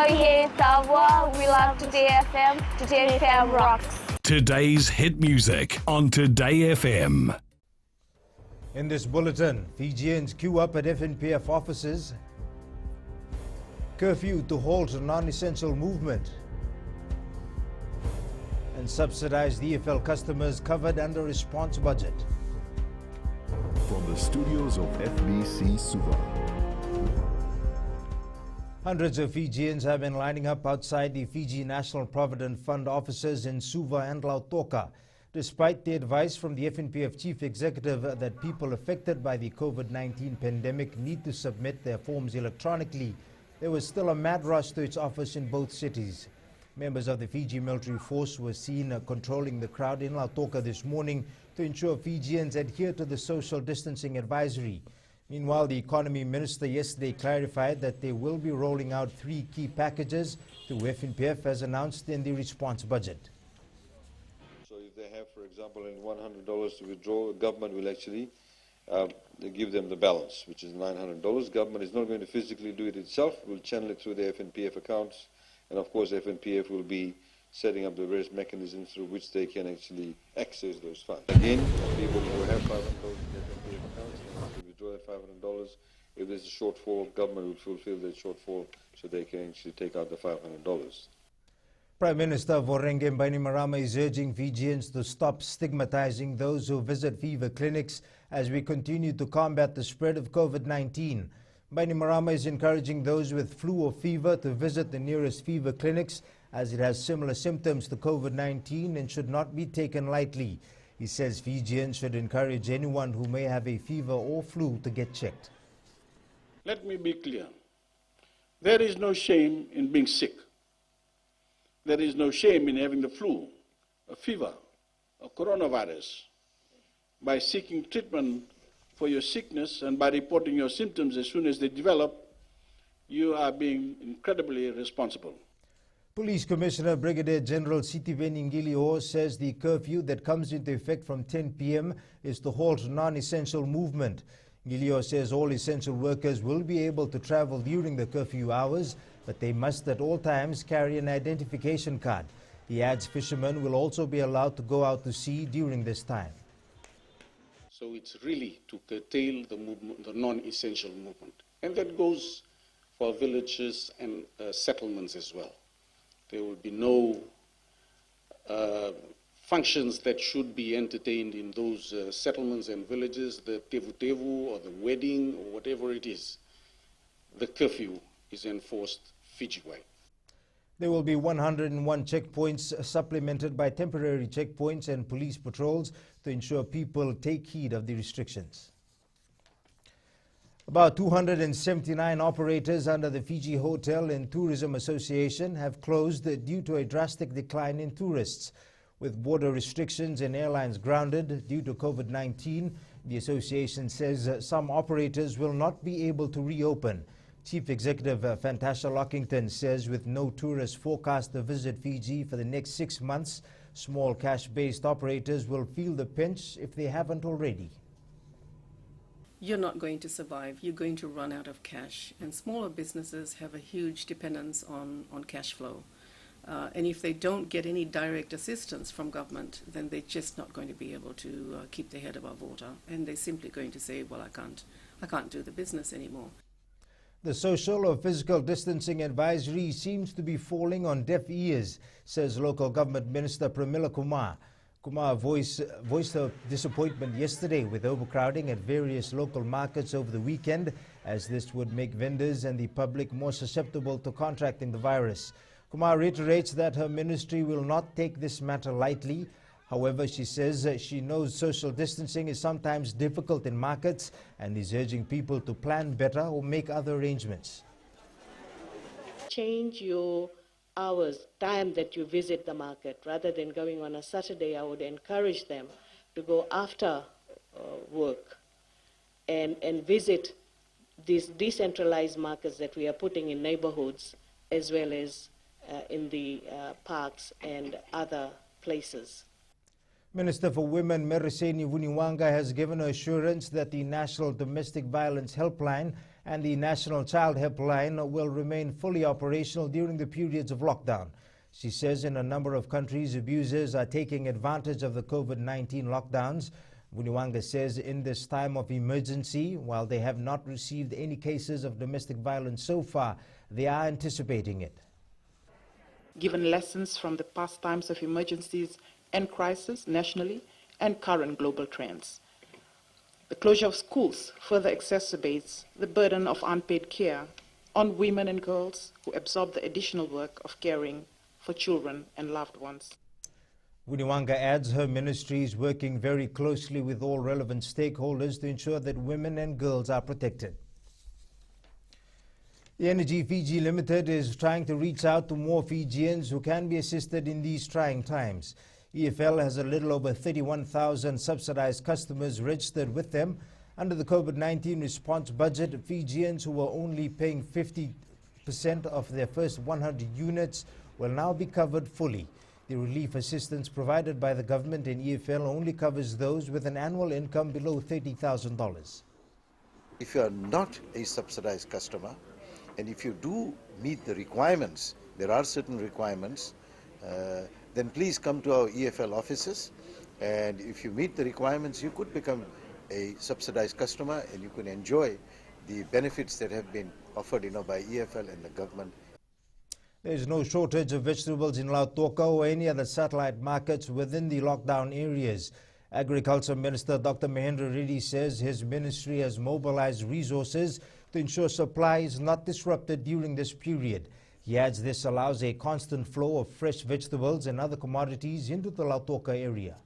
Soyez savoir, we love Today FM. Today FM rocks. Today's hit music on Today FM. In this bulletin, Fijians queue up at FNPF offices. Curfew to halt non-essential movement. And subsidized EFL customers covered under response budget. From the studios of FBC Suva. Hundreds of Fijians have been lining up outside the Fiji National Provident Fund offices in Suva and Lautoka. Despite the advice from the FNPF chief executive that people affected by the COVID-19 pandemic need to submit their forms electronically, there was still a mad rush to its office in both cities. Members of the Fiji military force were seen controlling the crowd in Lautoka this morning to ensure Fijians adhere to the social distancing advisory. Meanwhile, the economy minister yesterday clarified that they will be rolling out 3 key packages to FNPF as announced in the response budget. So if they have, for example, $100 to withdraw, government will actually give them the balance, which is $900. Government is not going to physically do it itself. We'll channel it through the FNPF accounts. And of course, FNPF will be setting up the various mechanisms through which they can actually access those funds. Again, people who have $500 in FNPF accounts can withdraw that $500. If there's a shortfall, government will fulfill that shortfall so they can actually take out the $500. Prime Minister Voreqe Bainimarama is urging Fijians to stop stigmatizing those who visit fever clinics as we continue to combat the spread of COVID-19. Bainimarama is encouraging those with flu or fever to visit the nearest fever clinics as it has similar symptoms to COVID-19 and should not be taken lightly. He says Fijians should encourage anyone who may have a fever or flu to get checked. Let me be clear. There is no shame in being sick. There is no shame in having the flu, a fever, a coronavirus. By seeking treatment for your sickness and by reporting your symptoms as soon as they develop, you are being incredibly responsible. Police Commissioner Brigadier General Sitiveni Ngiliho says the curfew that comes into effect from 10 p.m. is to halt non-essential movement. Ngiliho says all essential workers will be able to travel during the curfew hours, but they must at all times carry an identification card. He adds fishermen will also be allowed to go out to sea during this time. So it's really to curtail the movement, the non-essential movement. And that goes for villages and settlements as well. There will be no functions that should be entertained in those settlements and villages, the tevu-tevu or the wedding or whatever it is. The curfew is enforced Fiji-wide. There will be 101 checkpoints supplemented by temporary checkpoints and police patrols to ensure people take heed of the restrictions. About 279 operators under the Fiji Hotel and Tourism Association have closed due to a drastic decline in tourists. With border restrictions and airlines grounded due to COVID-19, the association says some operators will not be able to reopen. Chief Executive Fantasha Lockington says with no tourists forecast to visit Fiji for the next 6 months, small cash-based operators will feel the pinch if they haven't already. You're not going to survive. You're going to run out of cash. And smaller businesses have a huge dependence on cash flow. And if they don't get any direct assistance from government, then they're just not going to be able to keep their head above water. And they're simply going to say, well, I can't do the business anymore. The social or physical distancing advisory seems to be falling on deaf ears, says local government minister Pramila Kumar. Kumar voiced her disappointment yesterday with overcrowding at various local markets over the weekend, as this would make vendors and the public more susceptible to contracting the virus. Kumar reiterates that her ministry will not take this matter lightly. However, she says she knows social distancing is sometimes difficult in markets and is urging people to plan better or make other arrangements. Change your hours, time that you visit the market. Rather than going on a Saturday, I would encourage them to go after work and visit these decentralized markets that we are putting in neighborhoods as well as in the parks and other places. Minister for Women Mereseni Vuniwaga has given assurance that the National Domestic Violence Helpline and the National Child Helpline will remain fully operational during the periods of lockdown. She says in a number of countries, abusers are taking advantage of the COVID-19 lockdowns. Vuniwanga says in this time of emergency, while they have not received any cases of domestic violence so far, they are anticipating it. Given lessons from the past times of emergencies and crisis nationally and current global trends. The closure of schools further exacerbates the burden of unpaid care on women and girls who absorb the additional work of caring for children and loved ones. Vuniwanga adds her ministry is working very closely with all relevant stakeholders to ensure that women and girls are protected. The Energy Fiji Limited is trying to reach out to more Fijians who can be assisted in these trying times. EFL has a little over 31,000 subsidized customers registered with them. Under the COVID-19 response budget, Fijians who were only paying 50% of their first 100 units will now be covered fully. The relief assistance provided by the government in EFL only covers those with an annual income below $30,000. If you are not a subsidized customer, and if you do meet the requirements, there are certain requirements, then please come to our EFL offices, and if you meet the requirements, you could become a subsidized customer and you can enjoy the benefits that have been offered by EFL and the government. There is no shortage of vegetables in Lautoka or any other satellite markets within the lockdown areas. Agriculture Minister Dr. Mahendra Reddy says his ministry has mobilized resources to ensure supply is not disrupted during this period. He adds this allows a constant flow of fresh vegetables and other commodities into the Lautoka area.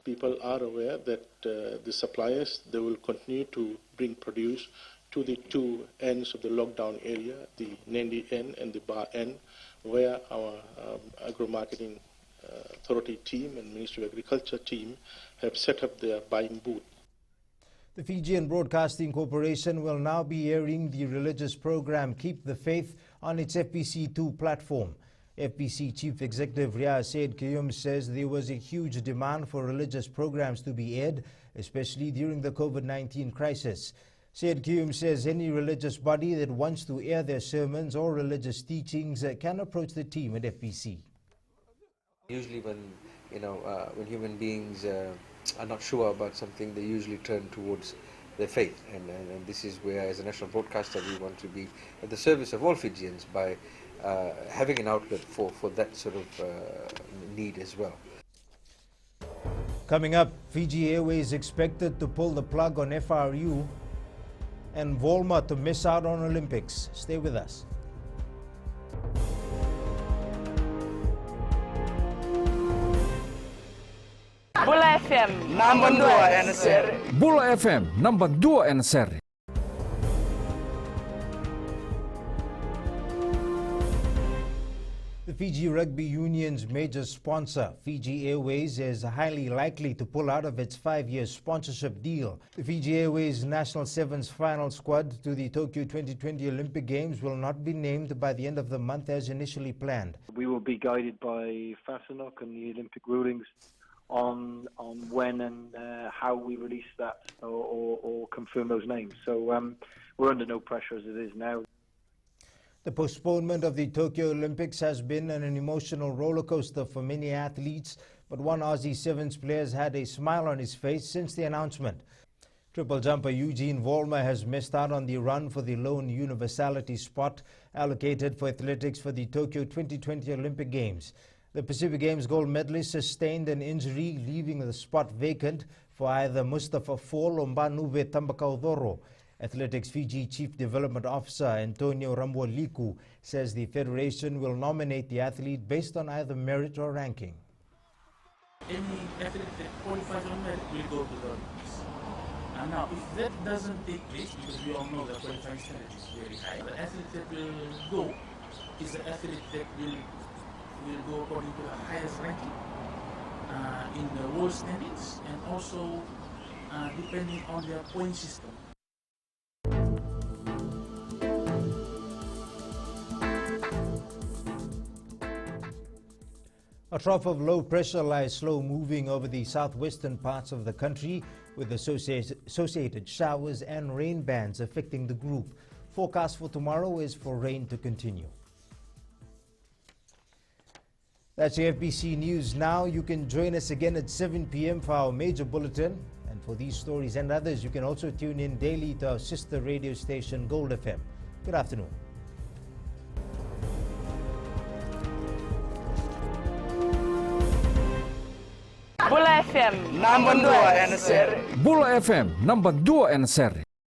People are aware that the suppliers, they will continue to bring produce to the two ends of the lockdown area, the Nandi end and the Bar end, where our agro-marketing authority team and Ministry of Agriculture team have set up their buying booth. The Fijian Broadcasting Corporation will now be airing the religious program Keep the Faith on its FBC2 platform. FBC Chief Executive Ria Said Kiyum says there was a huge demand for religious programs to be aired, especially during the COVID-19 crisis. Said Kiyum says any religious body that wants to air their sermons or religious teachings can approach the team at FBC. Usually when human beings are not sure about something, they usually turn towards their faith, and this is where, as a national broadcaster, we want to be at the service of all Fijians by having an outlet for that sort of need as well. Coming up, Fiji Airways expected to pull the plug on FRU and Volma to miss out on Olympics. Stay with us. Bula FM, number 2 NSR. Bula FM, number 2 NSR. The Fiji Rugby Union's major sponsor, Fiji Airways, is highly likely to pull out of its 5-year sponsorship deal. The Fiji Airways National Sevens final squad to the Tokyo 2020 Olympic Games will not be named by the end of the month as initially planned. We will be guided by FASANOC and the Olympic rulings on when and how we release that or confirm those names. So we're under no pressure as it is now. The postponement of the Tokyo Olympics has been an emotional roller coaster for many athletes, but one Aussie Sevens player has had a smile on his face since the announcement. Triple jumper Eugene Volma has missed out on the run for the lone universality spot allocated for athletics for the Tokyo 2020 Olympic Games. The Pacific Games gold medalist sustained an injury, leaving the spot vacant for either Mustafa Fall or Mbanuve Tambakaudoro. Athletics Fiji Chief Development Officer Antonio Rambualiku says the federation will nominate the athlete based on either merit or ranking. Any athlete that qualifies on merit will go to the Olympics. And now, if that doesn't take place, because we all know the qualifying standard is very high, the athlete that will go is the athlete that will go according to the highest ranking in the world standings, and also depending on their point system. A trough of low pressure lies slow moving over the southwestern parts of the country, with associated showers and rain bands affecting the group. Forecast for tomorrow is for rain to continue. That's your FBC News Now. You can join us again at 7 p.m. for our major bulletin. And for these stories and others, you can also tune in daily to our sister radio station, Gold FM. Good afternoon. Bula FM, number 2 and seri. Bula FM number 2 and seri.